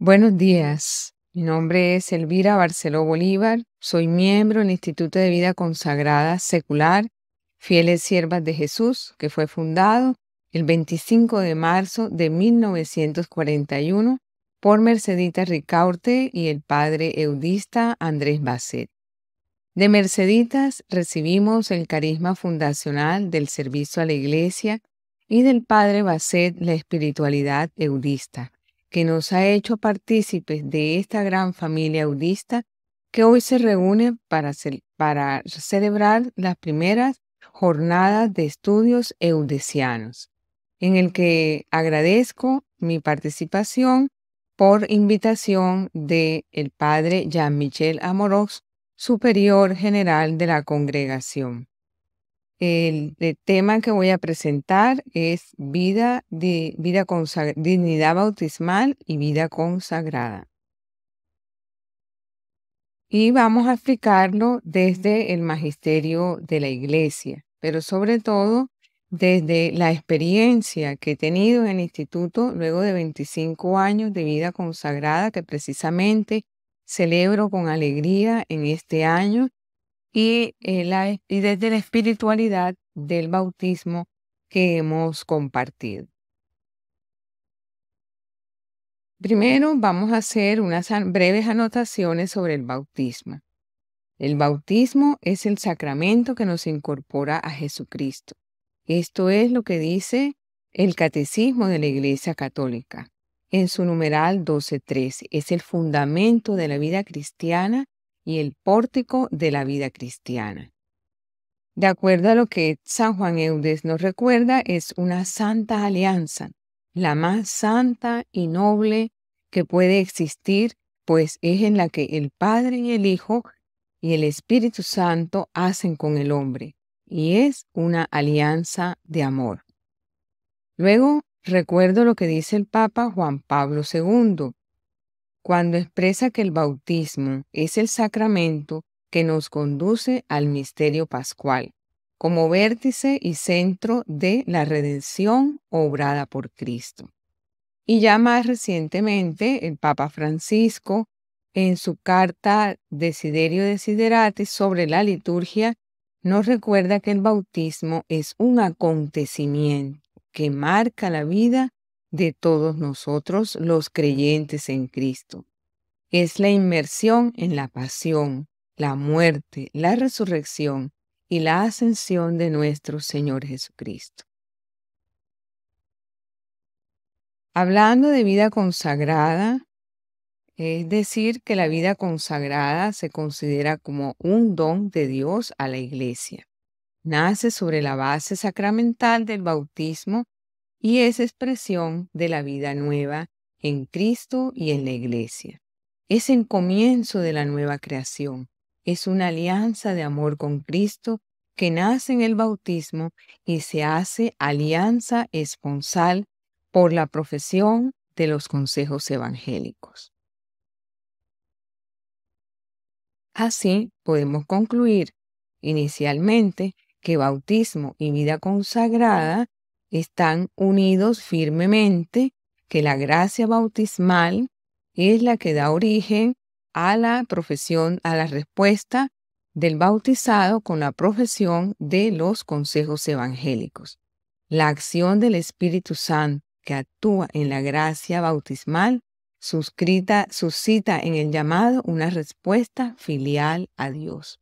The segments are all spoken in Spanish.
Buenos días, mi nombre es Elvira Barceló Bolívar, soy miembro del Instituto de Vida Consagrada Secular, Fieles Siervas de Jesús, que fue fundado el 25 de marzo de 1941 por Mercedita Ricaurte y el padre eudista Andrés Basset. De Merceditas recibimos el carisma fundacional del servicio a la Iglesia y del padre Basset la espiritualidad eudista, que nos ha hecho partícipes de esta gran familia eudista que hoy se reúne para celebrar las primeras jornadas de estudios eudesianos, en el que agradezco mi participación por invitación de el padre Jean-Michel Amorós, superior general de la congregación. El tema que voy a presentar es dignidad bautismal y vida consagrada. Y vamos a explicarlo desde el magisterio de la Iglesia, pero sobre todo desde la experiencia que he tenido en el instituto luego de 25 años de vida consagrada, que precisamente celebro con alegría en este año, y desde la espiritualidad del bautismo que hemos compartido. Primero vamos a hacer unas breves anotaciones sobre el bautismo. El bautismo es el sacramento que nos incorpora a Jesucristo. Esto es lo que dice el Catecismo de la Iglesia Católica. En su numeral 12.13 es el fundamento de la vida cristiana y el pórtico de la vida cristiana. De acuerdo a lo que San Juan Eudes nos recuerda, es una santa alianza, la más santa y noble que puede existir, pues es en la que el Padre y el Hijo y el Espíritu Santo hacen con el hombre, y es una alianza de amor. Luego, recuerdo lo que dice el Papa Juan Pablo II, cuando expresa que el bautismo es el sacramento que nos conduce al misterio pascual, como vértice y centro de la redención obrada por Cristo. Y ya más recientemente, el Papa Francisco, en su carta Desiderio Desideratis sobre la liturgia, nos recuerda que el bautismo es un acontecimiento que marca la vida de todos nosotros los creyentes en Cristo. Es la inmersión en la pasión, la muerte, la resurrección y la ascensión de nuestro Señor Jesucristo. Hablando de vida consagrada, es decir, que la vida consagrada se considera como un don de Dios a la Iglesia. Nace sobre la base sacramental del bautismo y es expresión de la vida nueva en Cristo y en la Iglesia. Es el comienzo de la nueva creación. Es una alianza de amor con Cristo que nace en el bautismo y se hace alianza esponsal por la profesión de los consejos evangélicos. Así podemos concluir inicialmente que bautismo y vida consagrada están unidos firmemente, que la gracia bautismal es la que da origen a la profesión, a la respuesta del bautizado con la profesión de los consejos evangélicos. La acción del Espíritu Santo que actúa en la gracia bautismal suscita en el llamado una respuesta filial a Dios.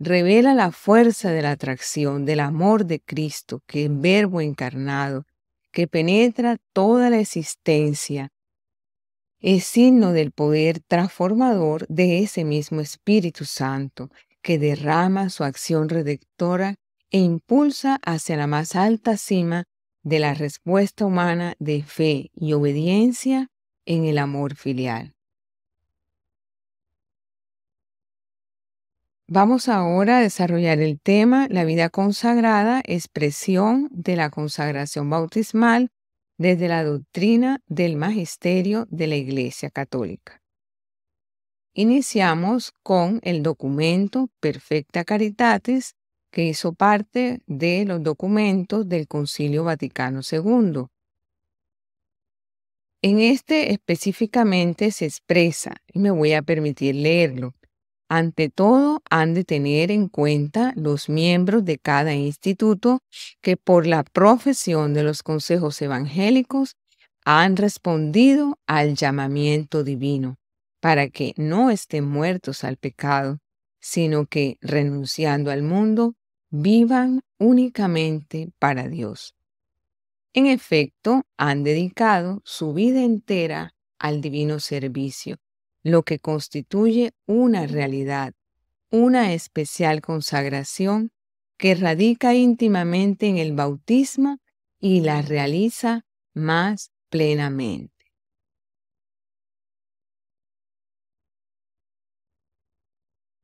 Revela la fuerza de la atracción del amor de Cristo, que es verbo encarnado, que penetra toda la existencia. Es signo del poder transformador de ese mismo Espíritu Santo, que derrama su acción redentora e impulsa hacia la más alta cima de la respuesta humana de fe y obediencia en el amor filial. Vamos ahora a desarrollar el tema la vida consagrada, expresión de la consagración bautismal desde la doctrina del magisterio de la Iglesia Católica. Iniciamos con el documento Perfecta Caritatis, que hizo parte de los documentos del Concilio Vaticano II. En este específicamente se expresa, y me voy a permitir leerlo. Ante todo, han de tener en cuenta los miembros de cada instituto que por la profesión de los consejos evangélicos han respondido al llamamiento divino, para que no estén muertos al pecado, sino que, renunciando al mundo, vivan únicamente para Dios. En efecto, han dedicado su vida entera al divino servicio, lo que constituye una realidad, una especial consagración que radica íntimamente en el bautismo y la realiza más plenamente.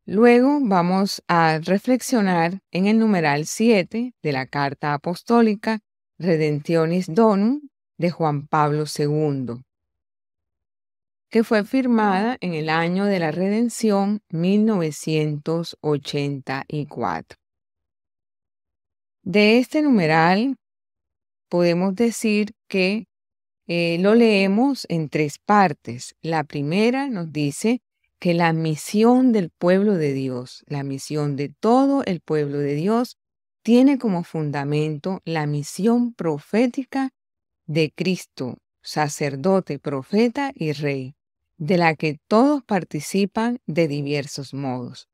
Luego vamos a reflexionar en el numeral 7 de la Carta Apostólica Redemptionis Donum de Juan Pablo II, que fue firmada en el año de la redención 1984. De este numeral podemos decir que lo leemos en tres partes. La primera nos dice que la misión del pueblo de Dios, la misión de todo el pueblo de Dios, tiene como fundamento la misión profética de Cristo, sacerdote, profeta y rey, de la que todos participan de diversos modos.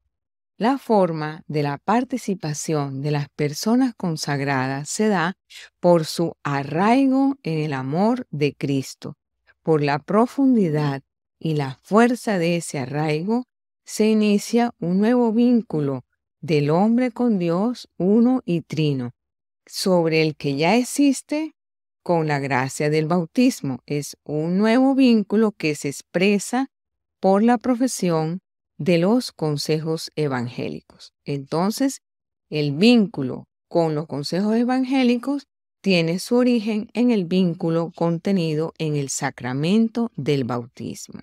La forma de la participación de las personas consagradas se da por su arraigo en el amor de Cristo. Por la profundidad y la fuerza de ese arraigo se inicia un nuevo vínculo del hombre con Dios uno y trino, sobre el que ya existe con la gracia del bautismo. Es un nuevo vínculo que se expresa por la profesión de los consejos evangélicos. Entonces, el vínculo con los consejos evangélicos tiene su origen en el vínculo contenido en el sacramento del bautismo.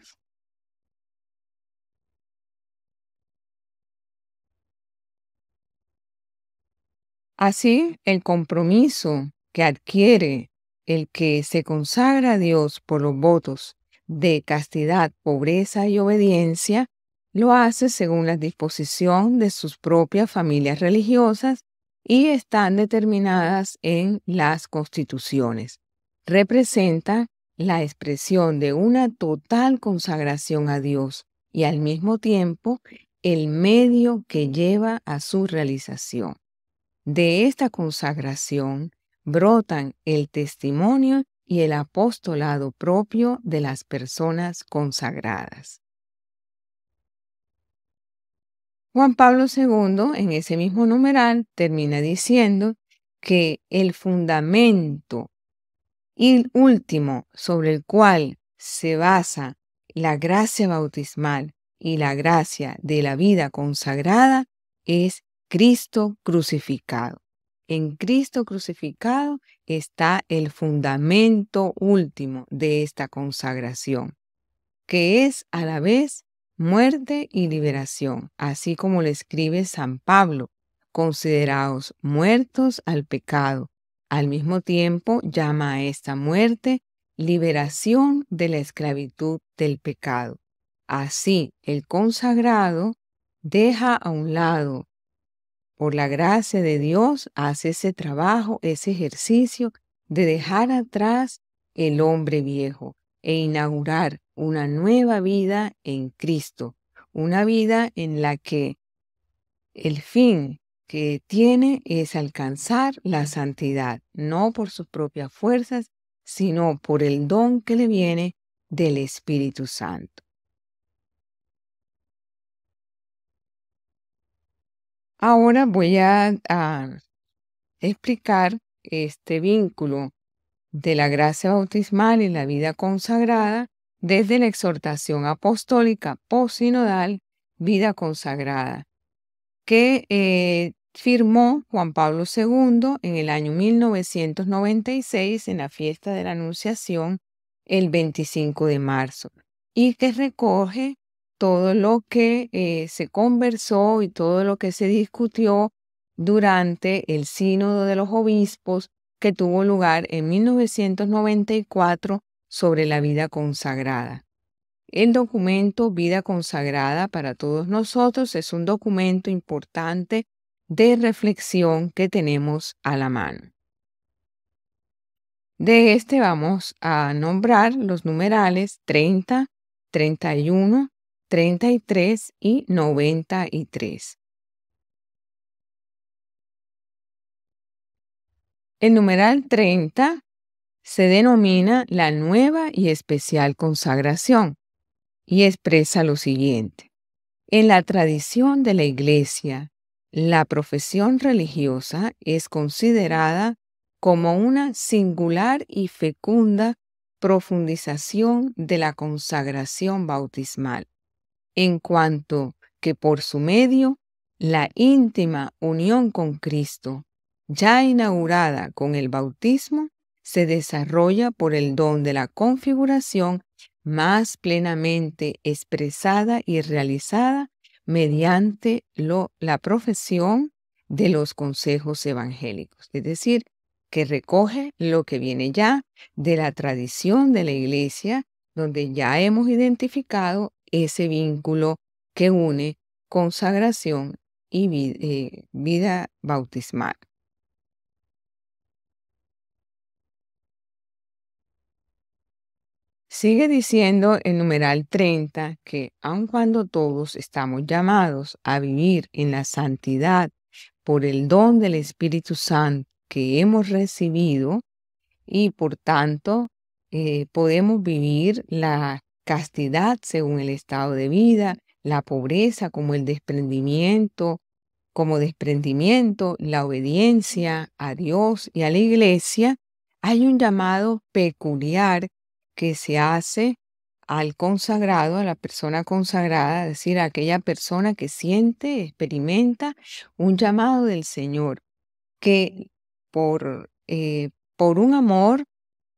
Así, el compromiso que adquiere el que se consagra a Dios por los votos de castidad, pobreza y obediencia, lo hace según la disposición de sus propias familias religiosas y están determinadas en las constituciones. Representa la expresión de una total consagración a Dios y al mismo tiempo el medio que lleva a su realización. De esta consagración brotan el testimonio y el apostolado propio de las personas consagradas. Juan Pablo II, en ese mismo numeral, termina diciendo que el fundamento y último sobre el cual se basa la gracia bautismal y la gracia de la vida consagrada es Cristo crucificado. En Cristo crucificado está el fundamento último de esta consagración, que es a la vez muerte y liberación, así como le escribe San Pablo: consideraos muertos al pecado. Al mismo tiempo llama a esta muerte liberación de la esclavitud del pecado. Así, el consagrado deja a un lado, por la gracia de Dios, hace ese trabajo, ese ejercicio de dejar atrás el hombre viejo e inaugurar una nueva vida en Cristo, una vida en la que el fin que tiene es alcanzar la santidad, no por sus propias fuerzas, sino por el don que le viene del Espíritu Santo. Ahora voy a explicar este vínculo de la gracia bautismal y la vida consagrada desde la exhortación apostólica postsinodal Vida Consagrada, que firmó Juan Pablo II en el año 1996 en la fiesta de la Anunciación el 25 de marzo y que recoge todo lo que se conversó y todo lo que se discutió durante el Sínodo de los Obispos que tuvo lugar en 1994 sobre la vida consagrada. El documento Vida Consagrada para todos nosotros es un documento importante de reflexión que tenemos a la mano. De este vamos a nombrar los numerales 30, 31, 33 y 93. El numeral 30 se denomina la nueva y especial consagración y expresa lo siguiente. En la tradición de la Iglesia, la profesión religiosa es considerada como una singular y fecunda profundización de la consagración bautismal, en cuanto que por su medio la íntima unión con Cristo, ya inaugurada con el bautismo, se desarrolla por el don de la configuración más plenamente expresada y realizada mediante la profesión de los consejos evangélicos, es decir, que recoge lo que viene ya de la tradición de la Iglesia, donde ya hemos identificado ese vínculo que une consagración y vida bautismal. Sigue diciendo el numeral 30 que aun cuando todos estamos llamados a vivir en la santidad por el don del Espíritu Santo que hemos recibido y por tanto podemos vivir la castidad según el estado de vida, la pobreza como desprendimiento, la obediencia a Dios y a la Iglesia, hay un llamado peculiar que se hace al consagrado, a la persona consagrada, es decir, a aquella persona que siente, experimenta un llamado del Señor, que por un amor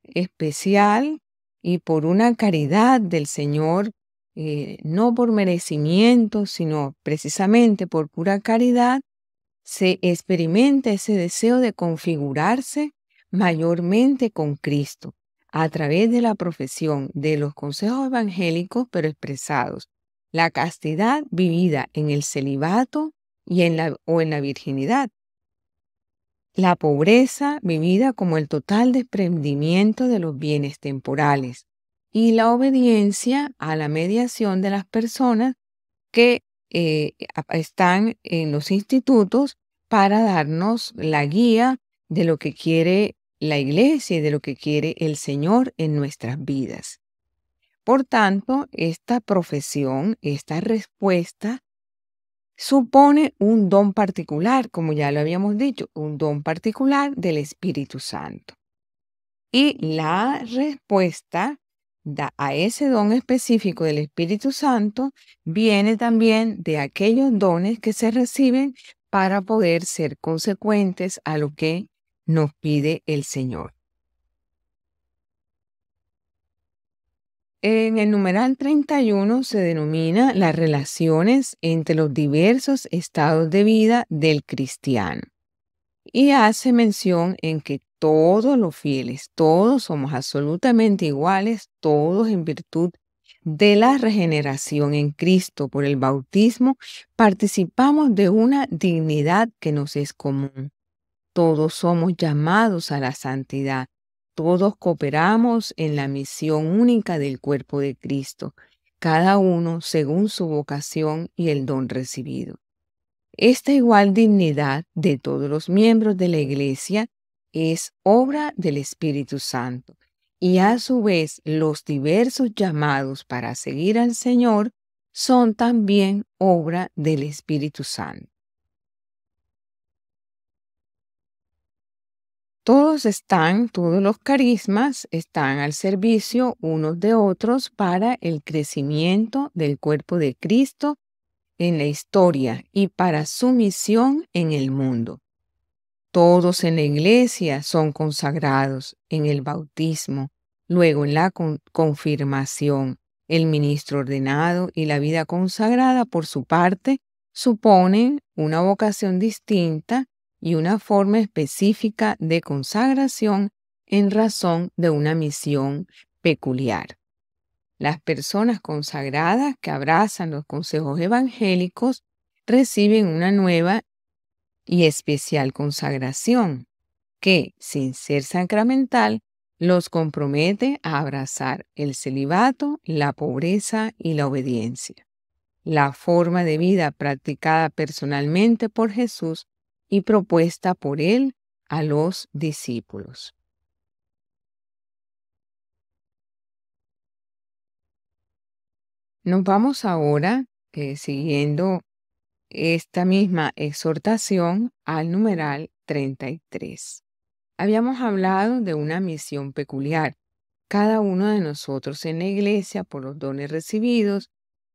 especial y por una caridad del Señor, no por merecimiento, sino precisamente por pura caridad, se experimenta ese deseo de configurarse mayormente con Cristo a través de la profesión de los consejos evangélicos, pero expresados. La castidad vivida en el celibato o en la virginidad. La pobreza vivida como el total desprendimiento de los bienes temporales. Y la obediencia a la mediación de las personas que están en los institutos para darnos la guía de lo que quiere la Iglesia y de lo que quiere el Señor en nuestras vidas. Por tanto, esta profesión, esta respuesta, supone un don particular, como ya lo habíamos dicho, un don particular del Espíritu Santo. Y la respuesta a ese don específico del Espíritu Santo viene también de aquellos dones que se reciben para poder ser consecuentes a lo que nos pide el Señor. En el numeral 31 se denomina las relaciones entre los diversos estados de vida del cristiano y hace mención en que todos los fieles, todos somos absolutamente iguales, todos en virtud de la regeneración en Cristo por el bautismo, participamos de una dignidad que nos es común. Todos somos llamados a la santidad. Todos cooperamos en la misión única del cuerpo de Cristo, cada uno según su vocación y el don recibido. Esta igual dignidad de todos los miembros de la Iglesia es obra del Espíritu Santo, y a su vez los diversos llamados para seguir al Señor son también obra del Espíritu Santo. Todos los carismas están al servicio unos de otros para el crecimiento del cuerpo de Cristo en la historia y para su misión en el mundo. Todos en la Iglesia son consagrados en el bautismo, luego en la confirmación. El ministro ordenado y la vida consagrada, por su parte, suponen una vocación distinta y una forma específica de consagración en razón de una misión peculiar. Las personas consagradas que abrazan los consejos evangélicos reciben una nueva y especial consagración que, sin ser sacramental, los compromete a abrazar el celibato, la pobreza y la obediencia, la forma de vida practicada personalmente por Jesús y propuesta por Él a los discípulos. Nos vamos ahora, siguiendo esta misma exhortación, al numeral 33. Habíamos hablado de una misión peculiar. Cada uno de nosotros en la iglesia, por los dones recibidos,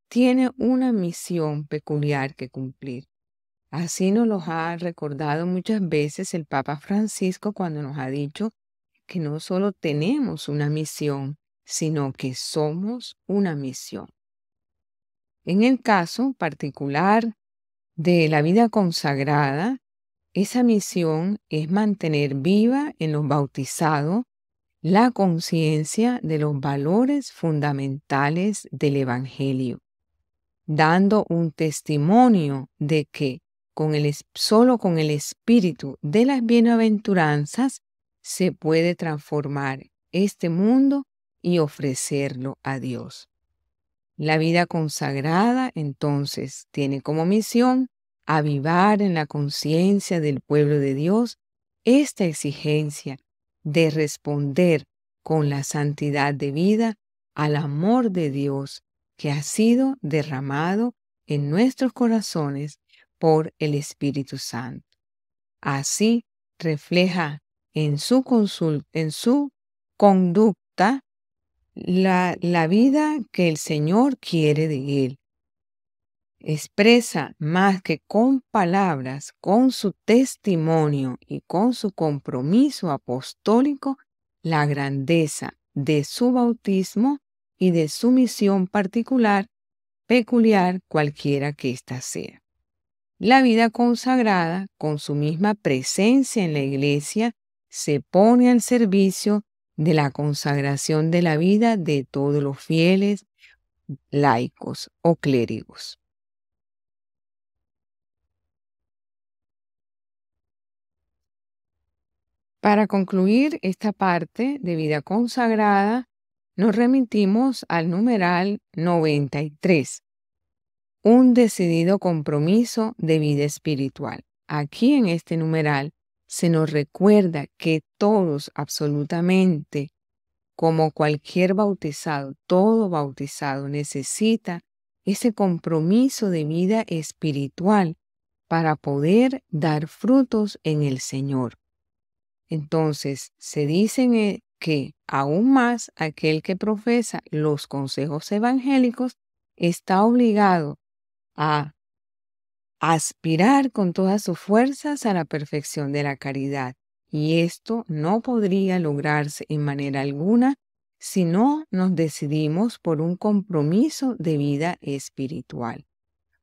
tiene una misión peculiar que cumplir. Así nos lo ha recordado muchas veces el Papa Francisco cuando nos ha dicho que no solo tenemos una misión, sino que somos una misión. En el caso particular de la vida consagrada, esa misión es mantener viva en los bautizados la conciencia de los valores fundamentales del Evangelio, dando un testimonio de que solo con el espíritu de las bienaventuranzas se puede transformar este mundo y ofrecerlo a Dios. La vida consagrada, entonces, tiene como misión avivar en la conciencia del pueblo de Dios esta exigencia de responder con la santidad de vida al amor de Dios que ha sido derramado en nuestros corazones por el Espíritu Santo. Así refleja en su conducta la vida que el Señor quiere de él. Expresa más que con palabras, con su testimonio y con su compromiso apostólico, la grandeza de su bautismo y de su misión peculiar, cualquiera que ésta sea. La vida consagrada, con su misma presencia en la iglesia, se pone al servicio de la consagración de la vida de todos los fieles, laicos o clérigos. Para concluir esta parte de vida consagrada, nos remitimos al numeral 93, un decidido compromiso de vida espiritual. Aquí en este numeral se nos recuerda que todos, absolutamente, como cualquier bautizado, todo bautizado necesita ese compromiso de vida espiritual para poder dar frutos en el Señor. Entonces, se dice que aún más aquel que profesa los consejos evangélicos está obligado a aspirar con todas sus fuerzas a la perfección de la caridad. Y esto no podría lograrse en manera alguna si no nos decidimos por un compromiso de vida espiritual,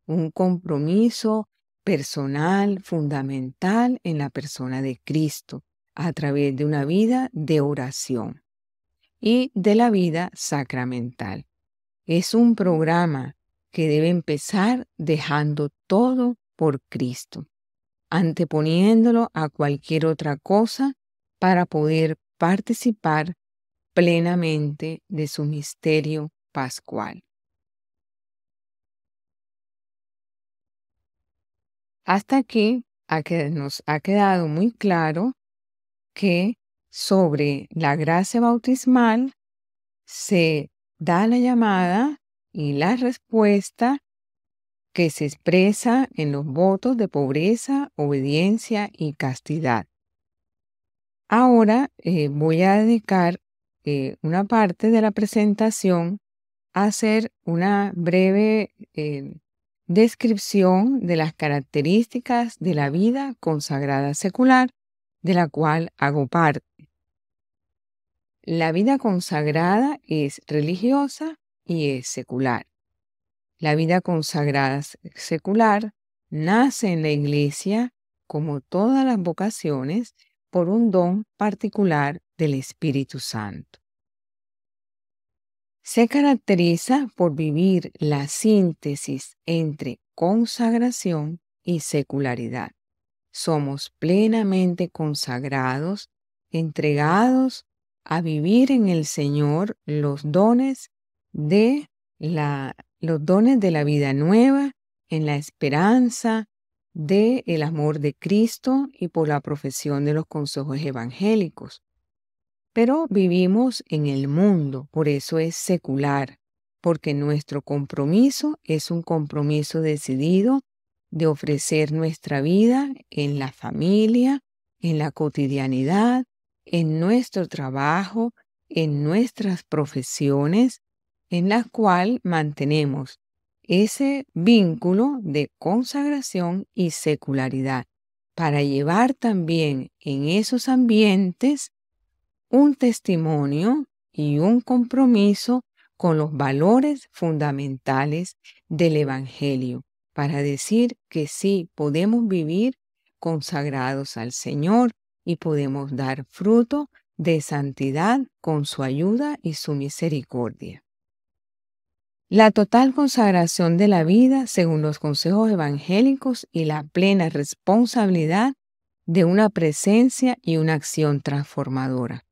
un compromiso personal, fundamental en la persona de Cristo, a través de una vida de oración y de la vida sacramental. Es un programa que debe empezar dejando todo por Cristo, anteponiéndolo a cualquier otra cosa para poder participar plenamente de su misterio pascual. Hasta aquí nos ha quedado muy claro que sobre la gracia bautismal se da la llamada y la respuesta que se expresa en los votos de pobreza, obediencia y castidad. Ahora voy a dedicar una parte de la presentación a hacer una breve descripción de las características de la vida consagrada secular, de la cual hago parte. La vida consagrada es religiosa y es secular. La vida consagrada secular nace en la iglesia, como todas las vocaciones, por un don particular del Espíritu Santo. Se caracteriza por vivir la síntesis entre consagración y secularidad. Somos plenamente consagrados, entregados a vivir en el Señor los dones de la vida nueva, en la esperanza del amor de Cristo y por la profesión de los consejos evangélicos. Pero vivimos en el mundo, por eso es secular, porque nuestro compromiso es un compromiso decidido de ofrecer nuestra vida en la familia, en la cotidianidad, en nuestro trabajo, en nuestras profesiones, en las cuales mantenemos ese vínculo de consagración y secularidad para llevar también en esos ambientes un testimonio y un compromiso con los valores fundamentales del Evangelio, para decir que sí podemos vivir consagrados al Señor y podemos dar fruto de santidad con su ayuda y su misericordia. La total consagración de la vida según los consejos evangélicos y la plena responsabilidad de una presencia y una acción transformadora.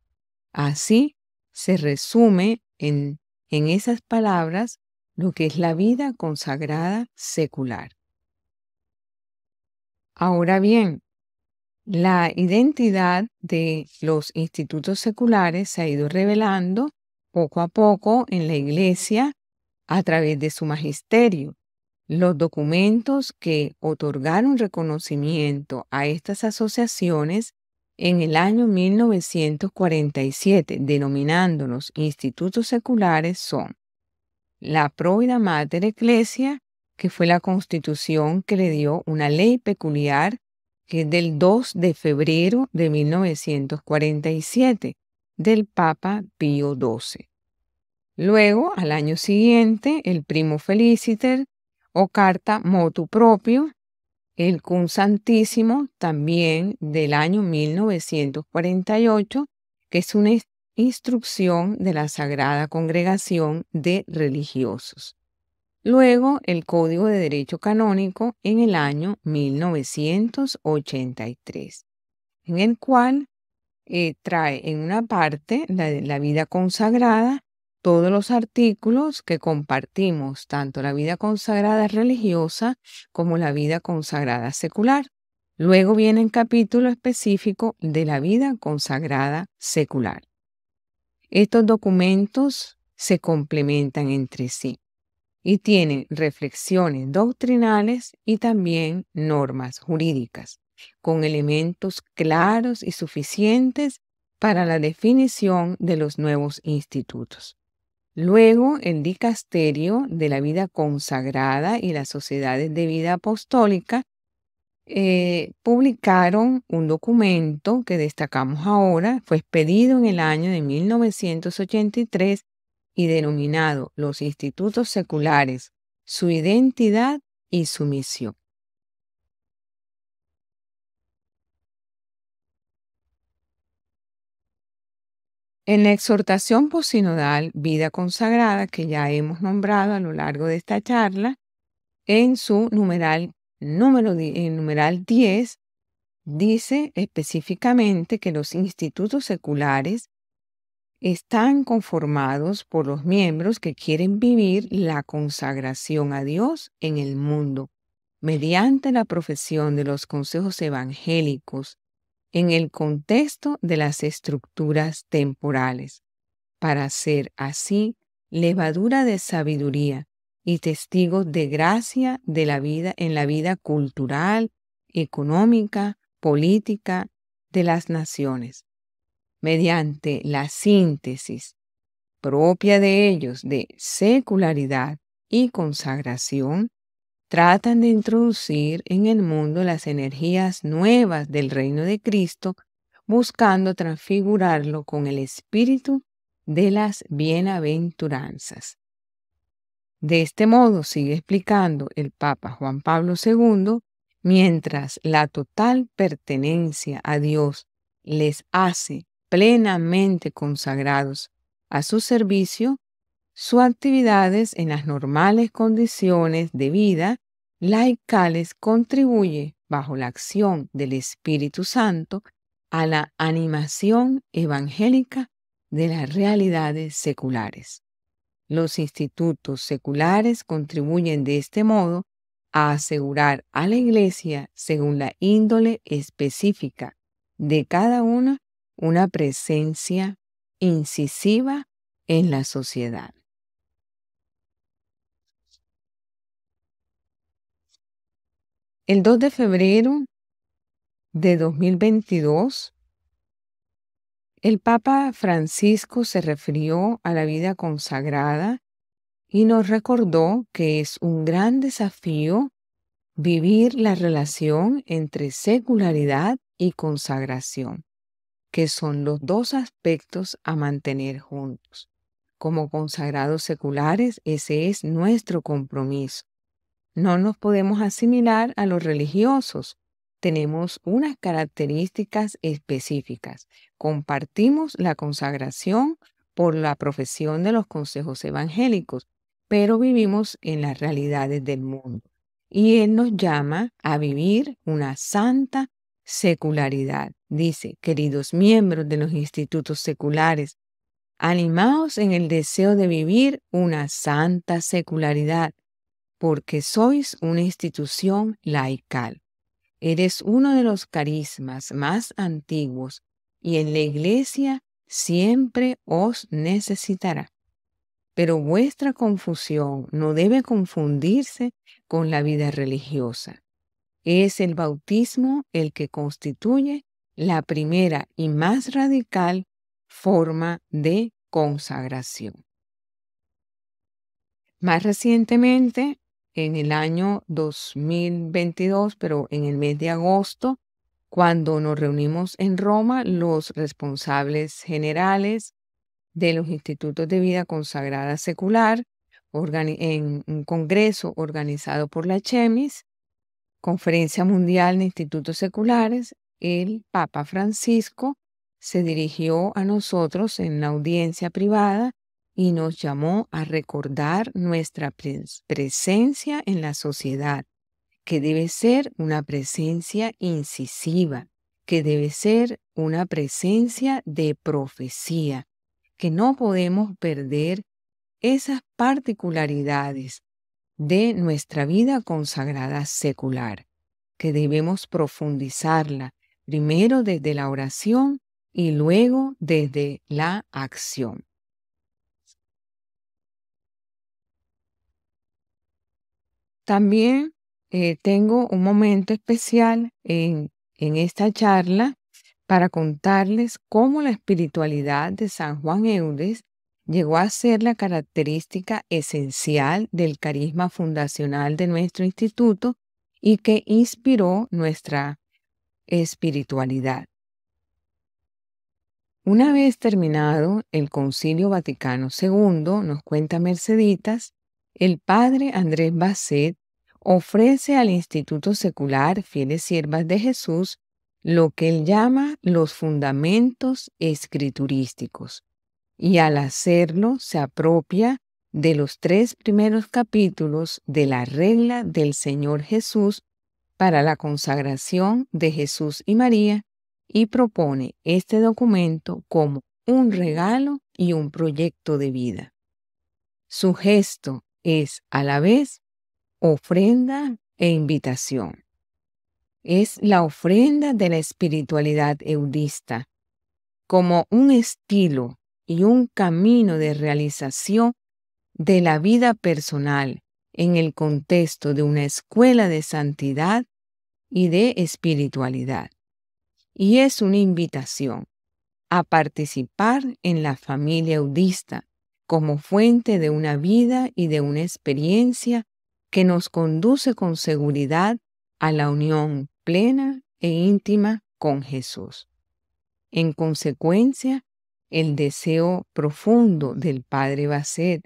Así se resume en esas palabras lo que es la vida consagrada secular. Ahora bien, la identidad de los institutos seculares se ha ido revelando poco a poco en la Iglesia a través de su magisterio. Los documentos que otorgaron reconocimiento a estas asociaciones en el año 1947, denominándolos institutos seculares, son la Provida Mater Ecclesia, que fue la constitución que le dio una ley peculiar, que es del 2 de febrero de 1947, del Papa Pío XII. Luego, al año siguiente, el Primo Feliciter o Carta Motu Proprio, el Cum Santísimo, también del año 1948, que es una instrucción de la Sagrada Congregación de Religiosos. Luego, el Código de Derecho Canónico en el año 1983, en el cual trae en una parte la vida consagrada, todos los artículos que compartimos, tanto la vida consagrada religiosa como la vida consagrada secular. Luego viene el capítulo específico de la vida consagrada secular. Estos documentos se complementan entre sí y tienen reflexiones doctrinales y también normas jurídicas, con elementos claros y suficientes para la definición de los nuevos institutos. Luego, el Dicasterio de la Vida Consagrada y las Sociedades de Vida Apostólica publicaron un documento que destacamos ahora, fue expedido en el año de 1983 y denominado Los Institutos Seculares, su identidad y su misión. En la exhortación posinodal Vida Consagrada, que ya hemos nombrado a lo largo de esta charla, en su numeral 10, dice específicamente que los institutos seculares están conformados por los miembros que quieren vivir la consagración a Dios en el mundo, mediante la profesión de los consejos evangélicos, en el contexto de las estructuras temporales, para ser así levadura de sabiduría y testigos de gracia de la vida en la vida cultural, económica, política de las naciones, mediante la síntesis propia de ellos de secularidad y consagración. Tratan de introducir en el mundo las energías nuevas del reino de Cristo, buscando transfigurarlo con el espíritu de las bienaventuranzas. De este modo, sigue explicando el Papa Juan Pablo II, mientras la total pertenencia a Dios les hace plenamente consagrados a su servicio, Sus actividades en las normales condiciones de vida laicales contribuye, bajo la acción del Espíritu Santo, a la animación evangélica de las realidades seculares. Los institutos seculares contribuyen de este modo a asegurar a la Iglesia, según la índole específica de cada una presencia incisiva en la sociedad. El 2 de febrero de 2022, el Papa Francisco se refirió a la vida consagrada y nos recordó que es un gran desafío vivir la relación entre secularidad y consagración, que son los dos aspectos a mantener juntos. Como consagrados seculares, ese es nuestro compromiso. No nos podemos asimilar a los religiosos. Tenemos unas características específicas. Compartimos la consagración por la profesión de los consejos evangélicos, pero vivimos en las realidades del mundo. Y Él nos llama a vivir una santa secularidad. Dice, queridos miembros de los institutos seculares, animaos en el deseo de vivir una santa secularidad, porque sois una institución laical. Eres uno de los carismas más antiguos y en la Iglesia siempre os necesitará. Pero vuestra confusión no debe confundirse con la vida religiosa. Es el bautismo el que constituye la primera y más radical forma de consagración. Más recientemente, en el año 2022, pero en el mes de agosto, cuando nos reunimos en Roma, los responsables generales de los institutos de vida consagrada secular, en un congreso organizado por la CHEMIS, Conferencia Mundial de Institutos Seculares, el Papa Francisco se dirigió a nosotros en una audiencia privada y nos llamó a recordar nuestra presencia en la sociedad, que debe ser una presencia incisiva, que debe ser una presencia de profecía, que no podemos perder esas particularidades de nuestra vida consagrada secular, que debemos profundizarla primero desde la oración y luego desde la acción. También tengo un momento especial en esta charla para contarles cómo la espiritualidad de San Juan Eudes llegó a ser la característica esencial del carisma fundacional de nuestro instituto y que inspiró nuestra espiritualidad. Una vez terminado el Concilio Vaticano II, nos cuenta Merceditas, el padre Andrés Basset ofrece al Instituto Secular Fieles Siervas de Jesús lo que él llama los fundamentos escriturísticos, y al hacerlo se apropia de los 3 primeros capítulos de la regla del Señor Jesús para la consagración de Jesús y María y propone este documento como un regalo y un proyecto de vida. Su gesto es a la vez ofrenda e invitación. Es la ofrenda de la espiritualidad eudista, como un estilo y un camino de realización de la vida personal en el contexto de una escuela de santidad y de espiritualidad. Y es una invitación a participar en la familia eudista como fuente de una vida y de una experiencia que nos conduce con seguridad a la unión plena e íntima con Jesús. En consecuencia, el deseo profundo del padre Basset,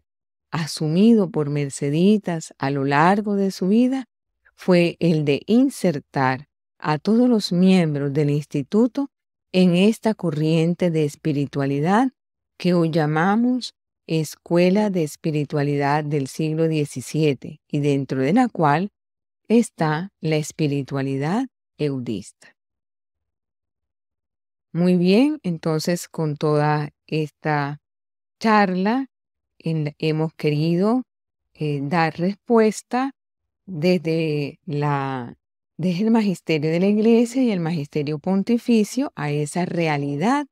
asumido por Merceditas a lo largo de su vida, fue el de insertar a todos los miembros del instituto en esta corriente de espiritualidad que hoy llamamos escuela de espiritualidad del siglo XVII y dentro de la cual está la espiritualidad eudista. Muy bien, entonces con toda esta charla hemos querido dar respuesta desde desde el magisterio de la Iglesia y el magisterio pontificio a esa realidad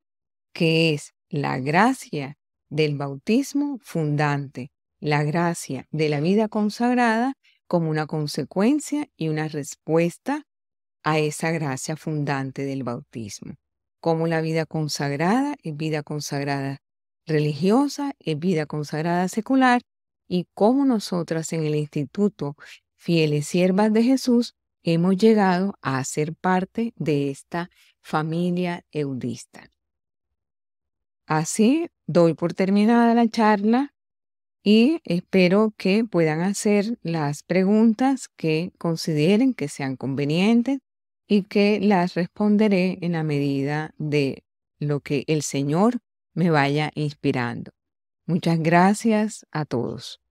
que es la gracia del bautismo fundante, la gracia de la vida consagrada como una consecuencia y una respuesta a esa gracia fundante del bautismo. Como la vida consagrada es vida consagrada religiosa, es vida consagrada secular, y cómo nosotras en el Instituto Fieles Siervas de Jesús hemos llegado a ser parte de esta familia eudista. Así doy por terminada la charla y espero que puedan hacer las preguntas que consideren que sean convenientes y que las responderé en la medida de lo que el Señor me vaya inspirando. Muchas gracias a todos.